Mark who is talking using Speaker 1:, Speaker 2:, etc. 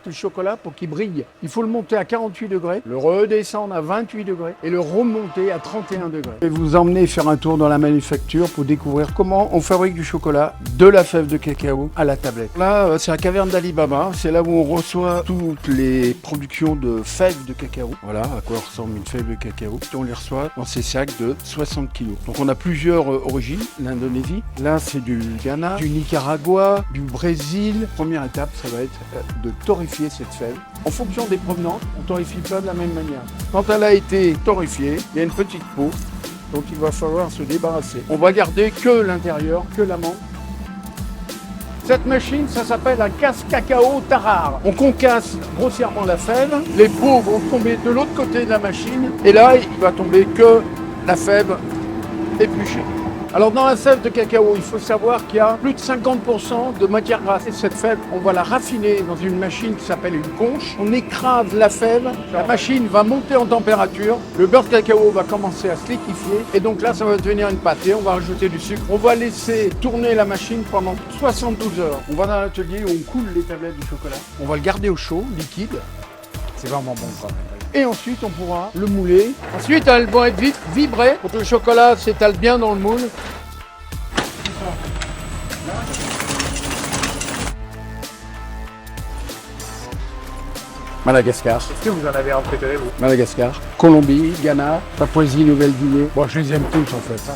Speaker 1: Le chocolat, pour qu'il brille, il faut le monter à 48 degrés, le redescendre à 28 degrés et le remonter à 31 degrés. Je vais vous emmener faire un tour dans la manufacture pour découvrir comment on fabrique du chocolat, de la fève de cacao à la tablette. Là, c'est la caverne d'Ali Baba. C'est là où on reçoit toutes les productions de fèves de cacao. Voilà à quoi ressemble une fève de cacao. On les reçoit dans ces sacs de 60 kg. Donc on a plusieurs origines. L'Indonésie, là c'est du Ghana, du Nicaragua, du Brésil. Première étape, ça va être de torréfier cette fève. En fonction des provenances, on ne torréfie pas de la même manière. Quand elle a été torréfiée, il y a une petite peau, donc il va falloir se débarrasser. On va garder que l'intérieur, que l'amande. Cette machine, ça s'appelle un casse-cacao tarare. On concasse grossièrement la fève, les peaux vont tomber de l'autre côté de la machine, et là, il va tomber que la fève épluchée. Alors dans la fève de cacao, il faut savoir qu'il y a plus de 50% de matière grasse. Et cette fève, on va la raffiner dans une machine qui s'appelle une conche. On écrase la fève, la machine va monter en température, le beurre de cacao va commencer à se liquéfier et donc là ça va devenir une pâte et on va rajouter du sucre. On va laisser tourner la machine pendant 72 heures. On va dans l'atelier où on coule les tablettes de chocolat. On va le garder au chaud, liquide. C'est vraiment bon quand même. Et ensuite, on pourra le mouler. Ensuite, elles vont être vite vibrées pour que le chocolat s'étale bien dans le moule. Madagascar.
Speaker 2: Est-ce que vous en avez un préféré, vous?
Speaker 1: Madagascar. Colombie, Ghana, Papouasie-Nouvelle-Guinée. Bon, je les aime tous en fait.